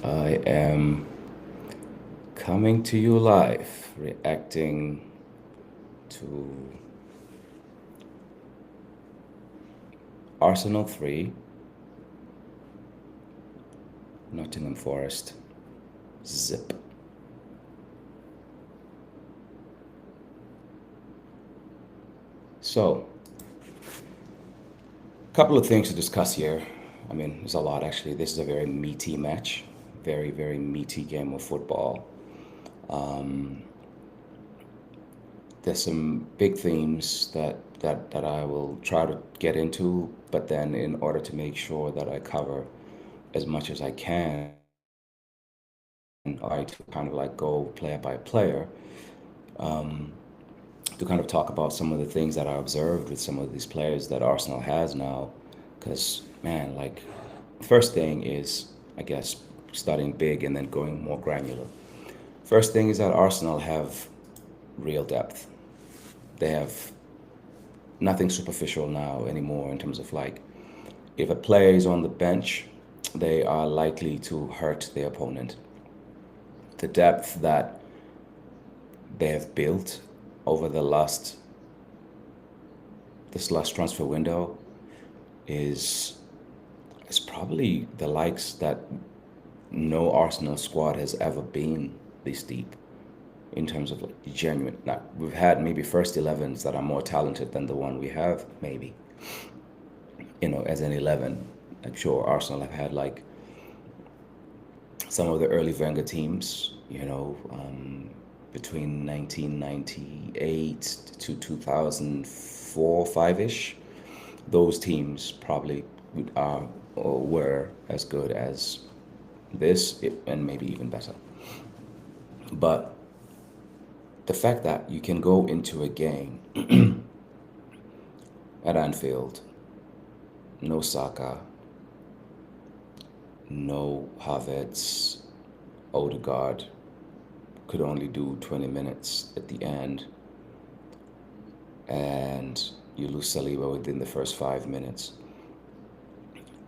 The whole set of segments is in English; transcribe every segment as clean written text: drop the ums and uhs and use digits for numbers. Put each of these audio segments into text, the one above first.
I am coming to you live, reacting to Arsenal 3, Nottingham Forest, zip. So, a couple of things to discuss here. I mean, there's a lot actually. This is a very meaty match, very, very meaty game of football. There's some big themes that I will try to get into, but then in order to make sure that I cover as much as I can, I to kind of like go player by player to kind of talk about some of the things that I observed with some of these players that Arsenal has now. Because, man, like, first thing is, I guess, starting big and then going more granular. First thing is that Arsenal have real depth. They have nothing superficial now anymore in terms of like, if a player is on the bench, they are likely to hurt the opponent. The depth that they have built over this last transfer window is probably the likes that no Arsenal squad has ever been this deep in terms of like genuine. Now, we've had maybe first 11s that are more talented than the one we have, maybe. As an 11, I'm sure Arsenal have had like some of the early Wenger teams, between 1998 to 2004, 5-ish. Those teams probably are or were as good as this and maybe even better. But the fact that you can go into a game at Anfield, no Saka, no Havertz, Odegaard, could only do 20 minutes at the end, and you lose Saliba within the first 5 minutes,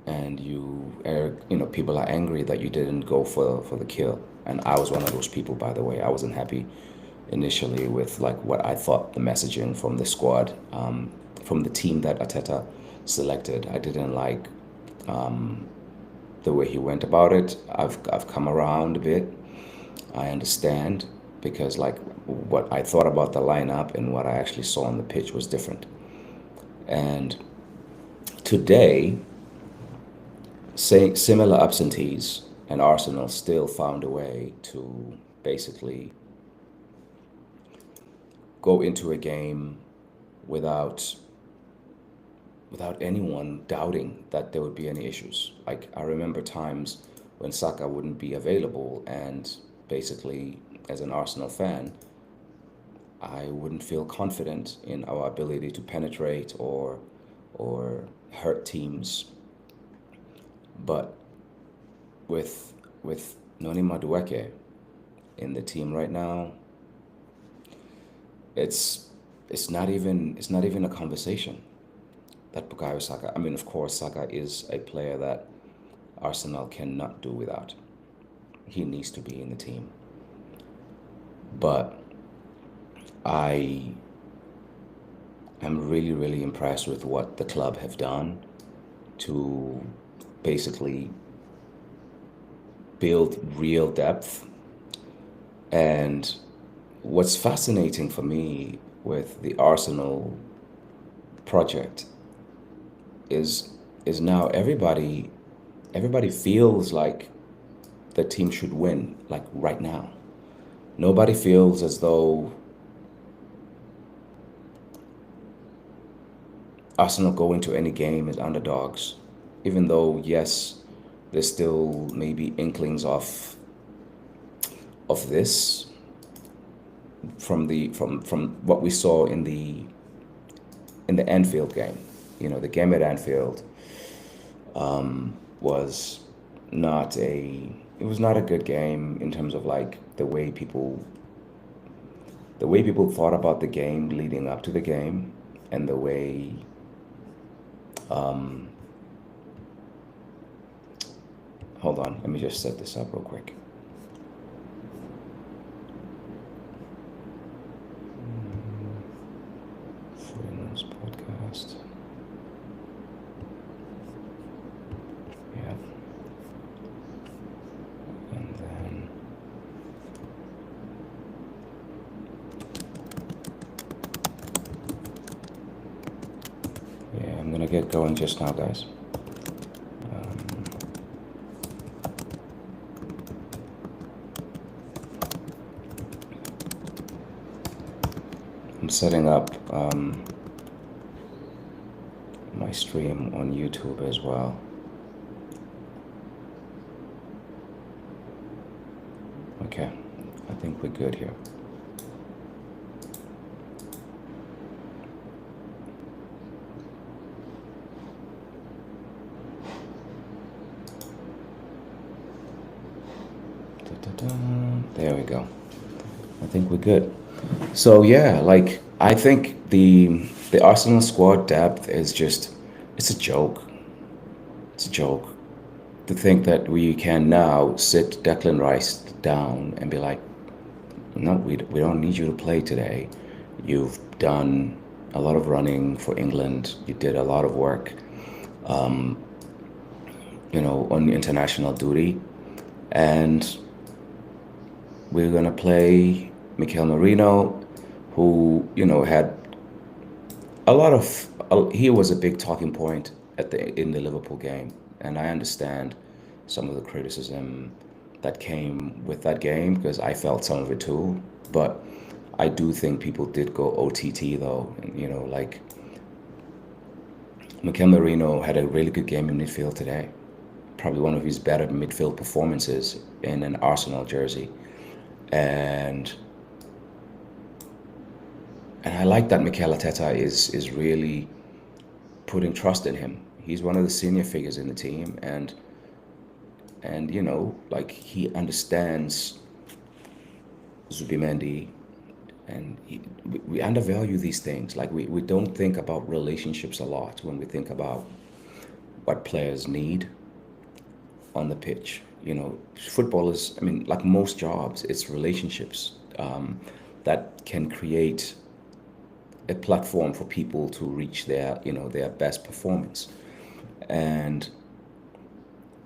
and people are angry that you didn't go for the kill. And I was one of those people, by the way. I wasn't happy initially with like what I thought the messaging from the squad, from the team that Arteta selected. I didn't like the way he went about it. I've come around a bit. I understand because like what I thought about the lineup and what I actually saw on the pitch was different. And today, similar absentees, and Arsenal still found a way to basically go into a game without anyone doubting that there would be any issues. Like I remember times when Saka wouldn't be available, and basically, as an Arsenal fan, I wouldn't feel confident in our ability to penetrate or hurt teams. But with Noni Madueke in the team right now, it's it's not even a conversation that Bukayo Saka. I mean, of course, Saka is a player that Arsenal cannot do without. He needs to be in the team. But I am really, really impressed with what the club have done to basically build real depth. And what's fascinating for me with the Arsenal project is now everybody feels like the team should win, like right now. Nobody feels as though Arsenal go into any game as underdogs, even though yes, there's still maybe inklings of this from what we saw in the Anfield game. The game at Anfield was not a it was not a good game in terms of like the way people thought about the game leading up to the game, and the way hold on, let me just set this up real quick. FootyNotes podcast. Yeah. And then yeah, I'm gonna get going just now, guys. I'm setting up my stream on YouTube as well. Okay, I think we're good here. There we go. I think we're good. So yeah, like I think the Arsenal squad depth is just it's a joke. It's a joke to think that we can now sit Declan Rice down and be like, no, we don't need you to play today. You've done a lot of running for England. You did a lot of work, on international duty, and we're gonna play Mikel Merino, who had a lot of. He was a big talking point in the Liverpool game, and I understand some of the criticism that came with that game because I felt some of it too. But I do think people did go OTT though, like Mikel Merino had a really good game in midfield today. Probably one of his better midfield performances in an Arsenal jersey. And I like that Mikel Arteta is really putting trust in him. He's one of the senior figures in the team, and like he understands Zubimendi, and we undervalue these things. Like we don't think about relationships a lot when we think about what players need on the pitch. Football is, I mean, like most jobs, it's relationships that can create a platform for people to reach their best performance. And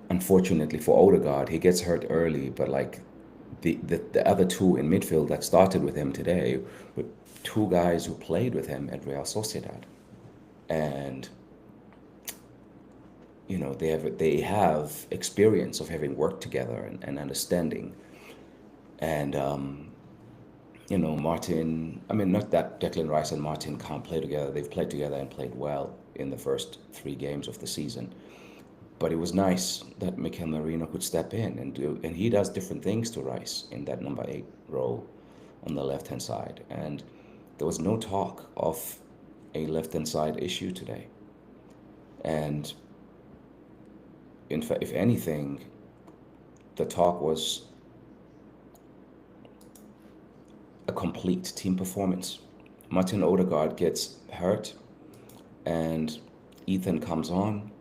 unfortunately for Odegaard, he gets hurt early, but like the other two in midfield that started with him today were two guys who played with him at Real Sociedad, and they have experience of having worked together and understanding. And Martin, I mean, not that Declan Rice and Martin can't play together. They've played together and played well in the first 3 games of the season. But it was nice that Mikel Merino could step in and he does different things to Rice in that number 8 role on the left-hand side. And there was no talk of a left-hand side issue today. And in fact, if anything, the talk was a complete team performance. Martin Odegaard gets hurt, and Ethan comes on,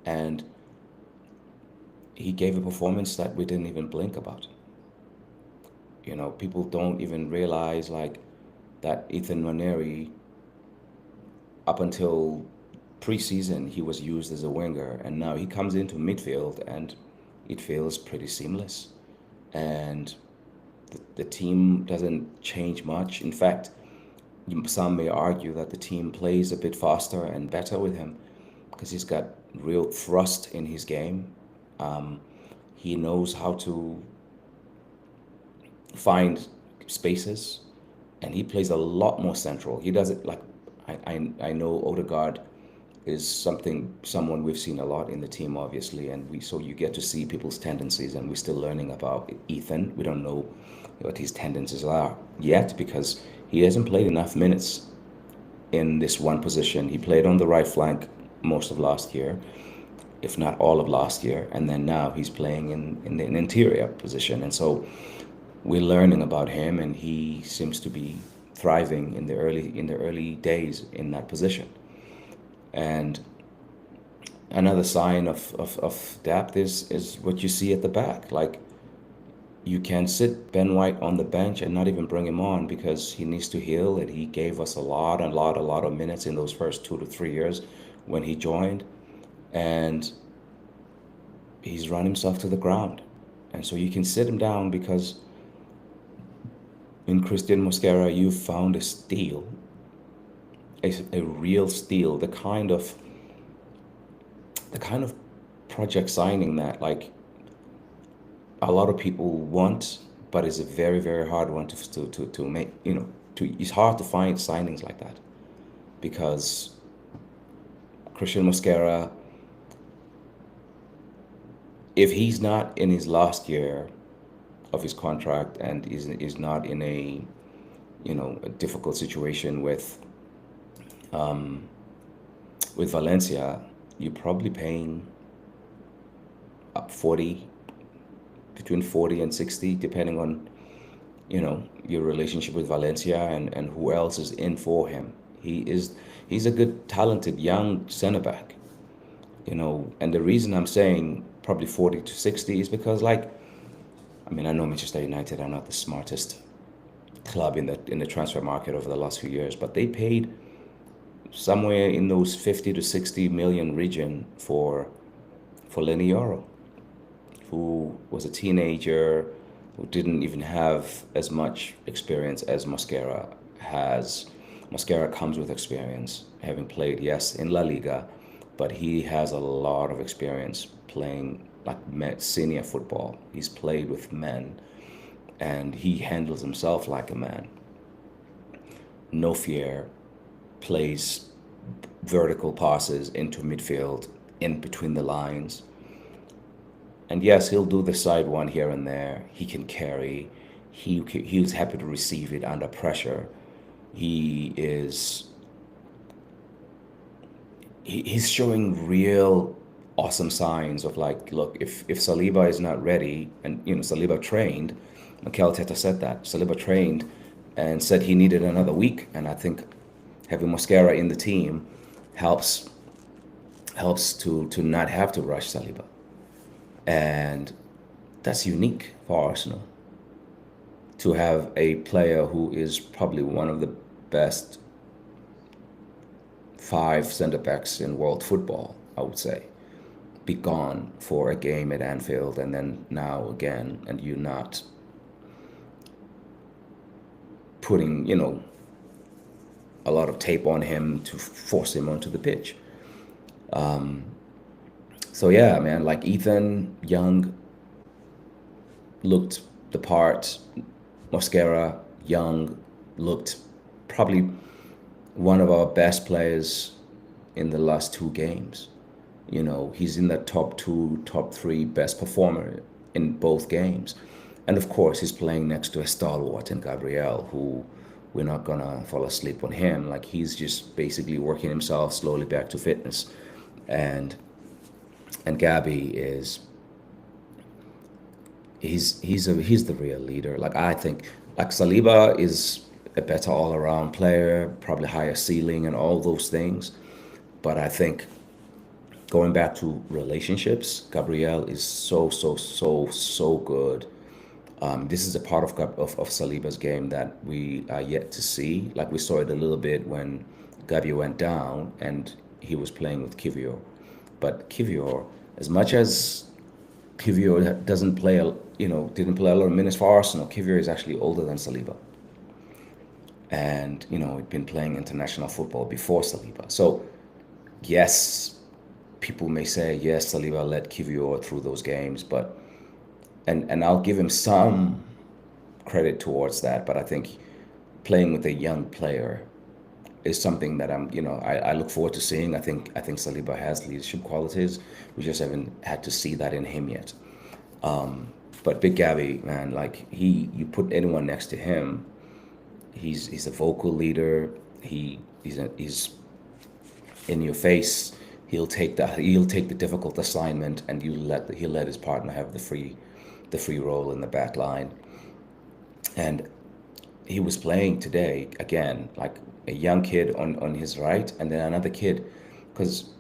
and he gave a performance that we didn't even blink about. People don't even realize like that Ethan Nwaneri, up until preseason, he was used as a winger, and now he comes into midfield, and it feels pretty seamless. And the team doesn't change much. In fact, some may argue that the team plays a bit faster and better with him because he's got real thrust in his game. He knows how to find spaces, and he plays a lot more central. He does it like I know Odegaard is someone we've seen a lot in the team, obviously, and so you get to see people's tendencies, and we're still learning about Ethan. We don't know what his tendencies are yet because he hasn't played enough minutes in this one position. He played on the right flank most of last year, if not all of last year, and then now he's playing in an interior position. And so we're learning about him, and he seems to be thriving in the early days in that position. And another sign of depth is what you see at the back. Like, you can sit Ben White on the bench and not even bring him on because he needs to heal, and he gave us a lot of minutes in those first 2 to 3 years when he joined, and he's run himself to the ground. And so you can sit him down because in Christian Mosquera you found a steal, a real steal, the kind of project signing that, like, a lot of people want, but it's a very, very hard one to make. It's hard to find signings like that because Christian Mosquera, if he's not in his last year of his contract and is not in a difficult situation with Valencia, you're probably paying up 40, between 40 and 60, depending on your relationship with Valencia and who else is in for him. He's a good, talented young center back. And the reason I'm saying probably 40 to 60 is because, like, I mean, I know Manchester United are not the smartest club in the transfer market over the last few years, but they paid somewhere in those 50 to 60 million region for Lenioro, who was a teenager, who didn't even have as much experience as Mosquera has. Mosquera comes with experience, having played, yes, in La Liga, but he has a lot of experience playing like senior football. He's played with men, and he handles himself like a man. No fear, plays vertical passes into midfield, in between the lines. And yes, he'll do the side one here and there. He can carry. He's happy to receive it under pressure. He's showing real awesome signs of, like, look, if Saliba is not ready, and Saliba trained, Mikel Arteta said that Saliba trained and said he needed another week, and I think having Mosquera in the team helps to not have to rush Saliba. And that's unique for Arsenal, to have a player who is probably one of the best 5 centre backs in world football, I would say, be gone for a game at Anfield and then now again, and you not putting, a lot of tape on him to force him onto the pitch. So yeah, man, like, Ethan Young looked the part. Mosquera, Young looked probably one of our best players in the last 2 games. He's in the top 2, top 3 best performer in both games. And of course, he's playing next to a stalwart in Gabriel, who we're not gonna fall asleep on him. Like, he's just basically working himself slowly back to fitness. And Gabby he's the real leader. Like, I think, like, Saliba is a better all-around player, probably higher ceiling and all those things. But I think, going back to relationships, Gabriel is so good. This is a part of Saliba's game that we are yet to see. Like, we saw it a little bit when Gabi went down and he was playing with Kivior. But Kivior, as much as Kivior doesn't play, didn't play a lot of minutes for Arsenal, Kivior is actually older than Saliba. And, he'd been playing international football before Saliba. So, yes, people may say, yes, Saliba led Kivior through those games, but, and I'll give him some credit towards that, but I think playing with a young player is something that I look forward to seeing. I think Saliba has leadership qualities. We just haven't had to see that in him yet. But Big Gabby, man, like, you put anyone next to him, he's a vocal leader. He's in your face. He'll take the difficult assignment, and he'll let his partner have the free role in the back line. And he was playing today again, like, a young kid on his right, and then another kid, because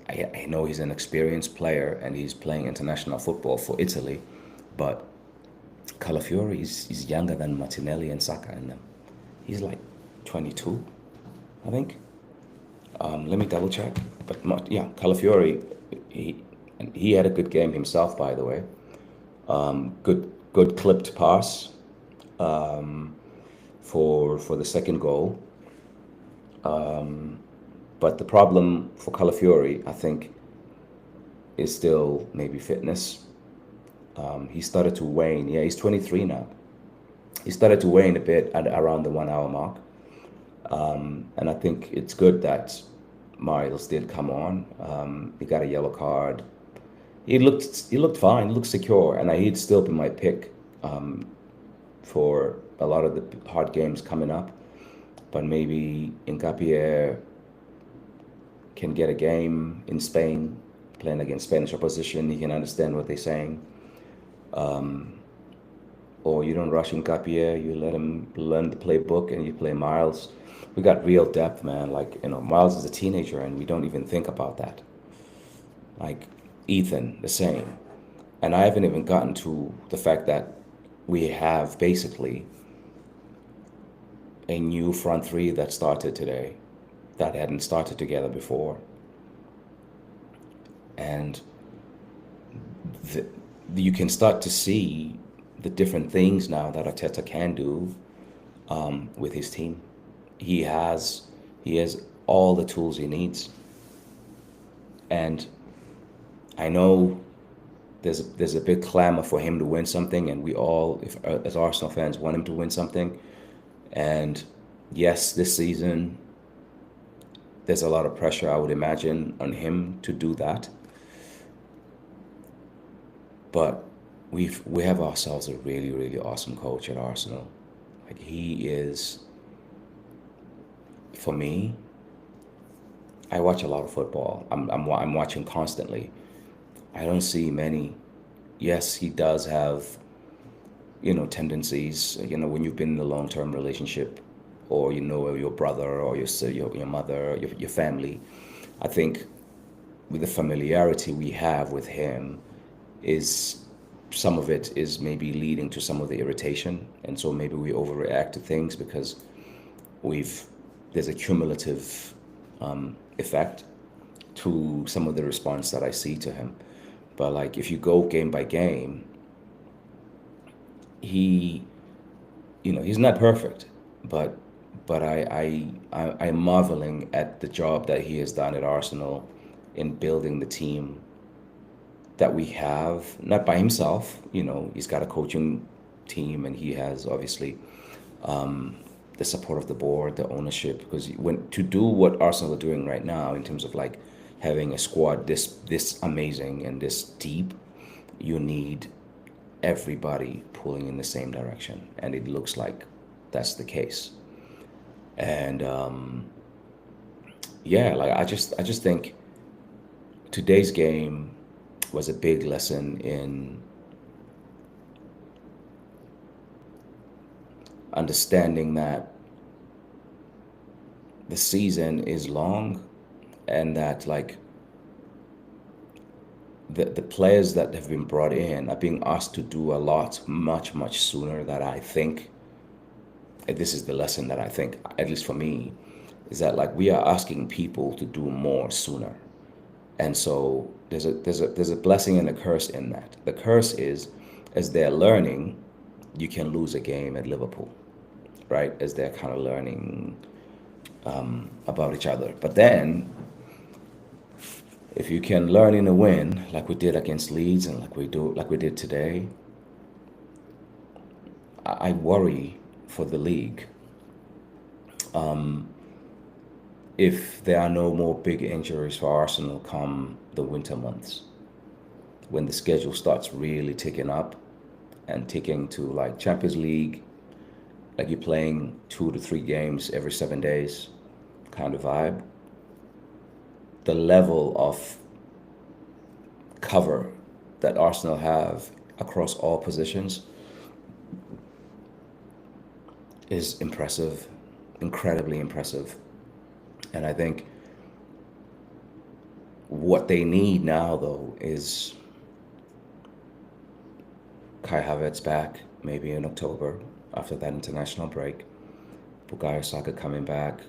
I know he's an experienced player and he's playing international football for Italy, but Calafiori is younger than Martinelli and Saka in them. He's like 22, I think. Let me double check. But yeah, Calafiori, he he had a good game himself, by the way. Good clipped pass for the second goal. But the problem for Calafiori, I think, is still maybe fitness. He started to wane. Yeah, he's 23 now. He started to wane a bit at around the 1 hour mark. And I think it's good that Miles did come on. He got a yellow card. He looked fine. He looked secure, and he'd still be my pick for a lot of the hard games coming up. But maybe Ngapier can get a game in Spain, playing against Spanish opposition. He can understand what they're saying. Or you don't rush Ngapier. You let him learn the playbook, and you play Miles. We got real depth, man. Like, Miles is a teenager, and we don't even think about that. Like Ethan, the same. And I haven't even gotten to the fact that we have basically a new front three that started today that hadn't started together before. And the, you can start to see the different things now that Arteta can do with his team. He has all the tools he needs, and I know there's a big clamor for him to win something, and we all, as Arsenal fans, want him to win something. And yes, this season there's a lot of pressure, I would imagine, on him to do that. But we have ourselves a really, really awesome coach at Arsenal. Like, he is, for me, I watch a lot of football. I'm watching constantly. I don't see many. Yes, he does have, tendencies. When you've been in a long-term relationship, or your brother or your mother, your family. I think with the familiarity we have with him, is some of it is maybe leading to some of the irritation, and so maybe we overreact to things because there's a cumulative effect to some of the response that I see to him. But like, if you go game by game, he's not perfect, but I'm marveling at the job that he has done at Arsenal in building the team that we have, not by himself. He's got a coaching team, and he has obviously the support of the board, the ownership, because to do what Arsenal are doing right now in terms of like having a squad this amazing and this deep, you need everybody pulling in the same direction, and it looks like that's the case. And yeah, like I just think today's game was a big lesson in understanding that the season is long, and that like the players that have been brought in are being asked to do a lot much sooner. That I think, and this is the lesson that I think, at least for me, is that like we are asking people to do more sooner. And so there's a blessing and a curse in that. The curse is, as they're learning, you can lose a game at Liverpool, right? As they're kind of learning about each other. But then, if you can learn in a win, like we did against Leeds and like we did today, I worry for the league. If there are no more big injuries for Arsenal come the winter months, when the schedule starts really ticking up and ticking to like Champions League, like you're playing 2 to 3 games every 7 days kind of vibe, the level of cover that Arsenal have across all positions is impressive, incredibly impressive. And I think What they need now, though, is Kai Havertz back, maybe in October after that international break. Bukayo Saka coming back.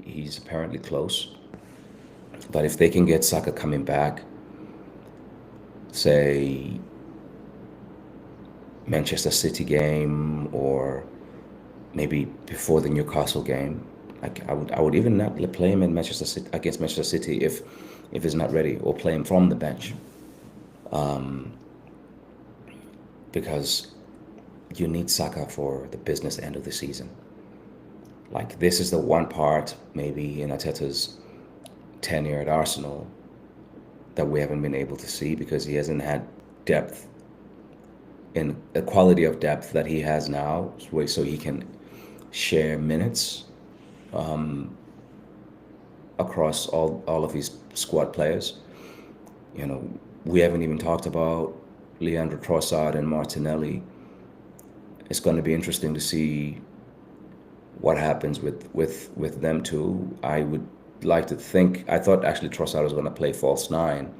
He's apparently close. But if they can get Saka coming back, say Manchester City game or maybe before the Newcastle game, like I would even not play him in Manchester City against Manchester City if he's not ready, or play him from the bench, because you need Saka for the business end of the season. Like, this is the one part maybe in Arteta's tenure at Arsenal that we haven't been able to see, because he hasn't had depth in the quality of depth that he has now, so he can share minutes across all of his squad players. You know, we haven't even talked about Leandro Trossard and Martinelli. It's going to be interesting to see what happens with them two. I would like to think, I thought actually Trossard was going to play false nine,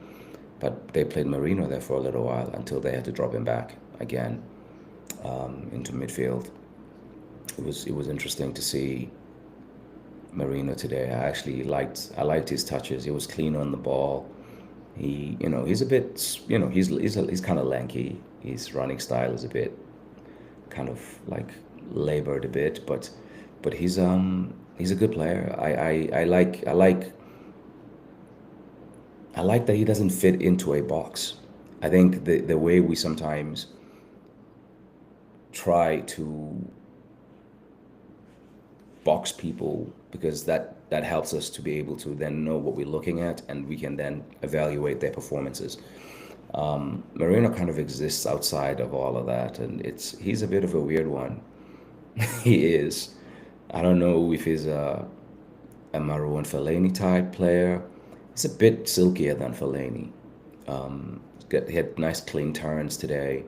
but they played Marino there for a little while until they had to drop him back again into midfield. It was interesting to see Marino today. I liked his touches. He was clean on the ball. He's a bit, he's kind of lanky. His running style is a bit kind of like labored a bit, but he's a good player. I like that he doesn't fit into a box. I think the way we sometimes try to box people, because that helps us to be able to then know what we're looking at, and we can then evaluate their performances. Marino kind of exists outside of all of that, and he's a bit of a weird one. He is. I don't know if he's a Marouane Fellaini type player. He's a bit silkier than Fellaini. He had nice clean turns today.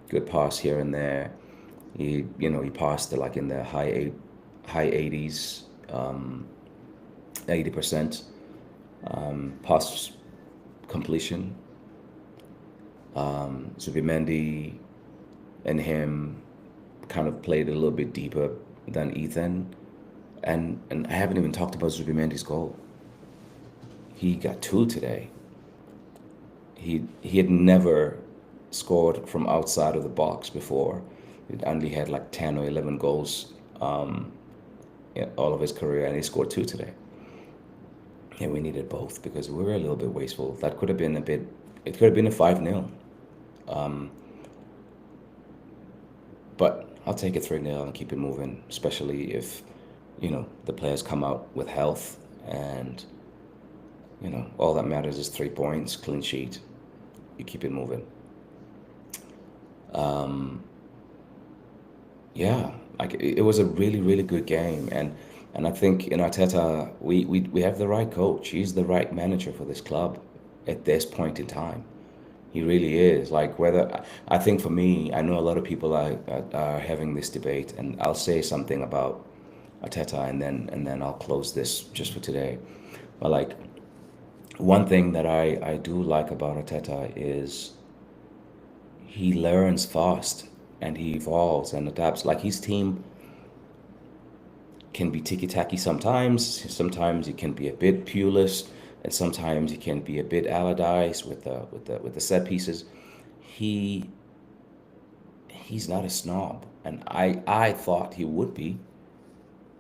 Good pass here and there. He passed like in the high 80s, 80% pass completion. Zubimendi and him kind of played a little bit deeper than Ethan. And I haven't even talked about Zubimendi's goal. He got two today. He had never scored from outside of the box before. He'd only had like 10 or 11 goals in all of his career, and he scored two today. And we needed both because we were a little bit wasteful. That could have been it could have been a 5-0. But I'll take it 3-0 and keep it moving, especially if, the players come out with health, and, all that matters is 3 points, clean sheet. You keep it moving. Yeah, like it was a really, really good game, and I think in Arteta we have the right coach. He's the right manager for this club at this point in time. He really is. Like, whether I think for me, I know a lot of people are having this debate, and I'll say something about Arteta, and then I'll close this just for today. But like, one thing that I do like about Arteta is he learns fast and he evolves and adapts. Like, his team can be ticky-tacky sometimes. Sometimes it can be a bit Pulis, and sometimes it can be a bit Allardyce with the set pieces. He he's not a snob, and I thought he would be,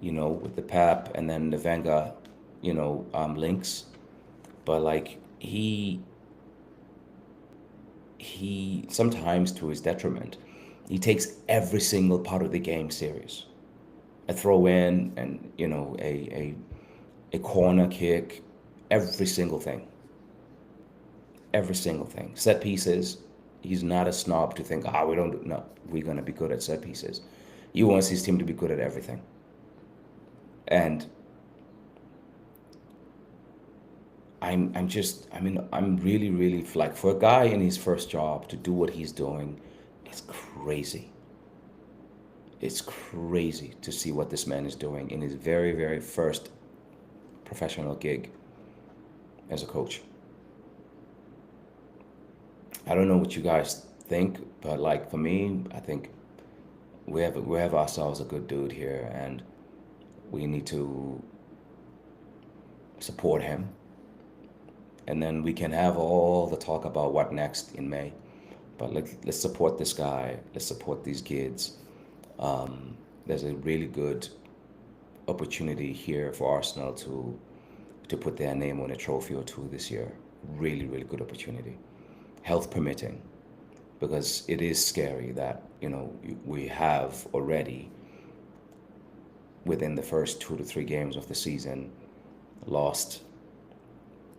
with the Pep and then the Wenger, links. But like, he sometimes, to his detriment, he takes every single part of the game serious. A throw in, and a corner kick, every single thing. Every single thing. Set pieces, he's not a snob to think, we don't do, no, we're gonna be good at set pieces. He wants his team to be good at everything. And I'm really, really, like, for a guy in his first job to do what he's doing, it's crazy. It's crazy to see what this man is doing in his very, very first professional gig. as a coach. I don't know what you guys think, but like for me, I think we have ourselves a good dude here, and we need to support him, and then we can have all the talk about what next in May. But let's support this guy. Let's support these kids. There's a really good opportunity here for Arsenal to put their name on a trophy or two this year. Really, really good opportunity, health permitting, because it is scary that we have already within the first 2 to 3 games of the season lost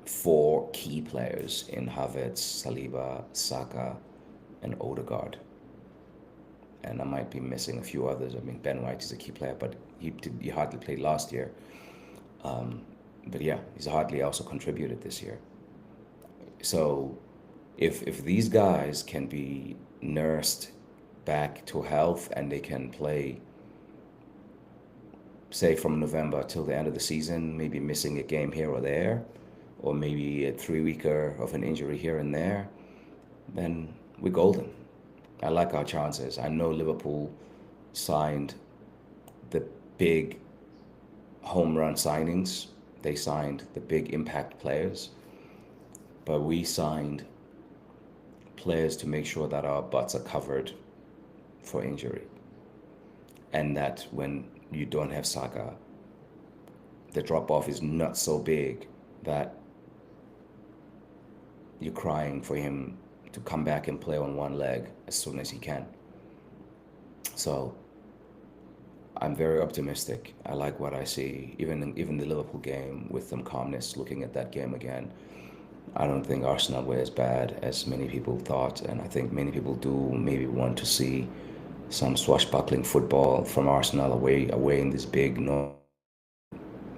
four key players in Havertz, Saliba, Saka, and Odegaard. And I might be missing a few others. I mean, Ben White is a key player, but he hardly played last year. But yeah, he's hardly also contributed this year. So if these guys can be nursed back to health and they can play, say, from November till the end of the season, maybe missing a game here or there, or maybe a 3-weeker of an injury here and there, then we're golden. I like our chances. I know Liverpool signed the big home run signings. They signed the big impact players, but we signed players to make sure that our butts are covered for injury, and that when you don't have Saka, the drop off is not so big that you're crying for him to come back and play on one leg as soon as he can. So I'm very optimistic. I like what I see, even the Liverpool game, with some calmness. Looking at that game again, I don't think Arsenal were as bad as many people thought, and I think many people do maybe want to see some swashbuckling football from Arsenal away in these big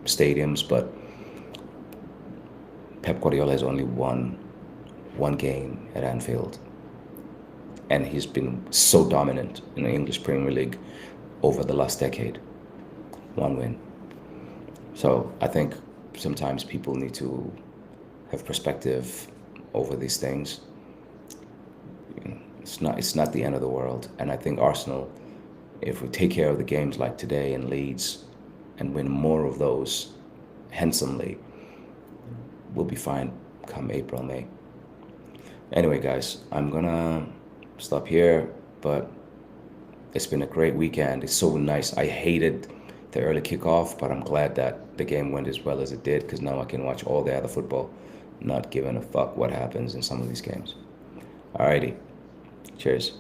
stadiums. But Pep Guardiola has only won one game at Anfield, and he's been so dominant in the English Premier League over the last decade. One win. So I think sometimes people need to have perspective over these things. It's not the end of the world. And I think Arsenal, if we take care of the games like today in Leeds and win more of those handsomely, we'll be fine come April, May. Anyway, guys, I'm gonna stop here, but it's been a great weekend. It's so nice. I hated the early kickoff, but I'm glad that the game went as well as it did, because now I can watch all the other football, not giving a fuck what happens in some of these games. Alrighty, cheers.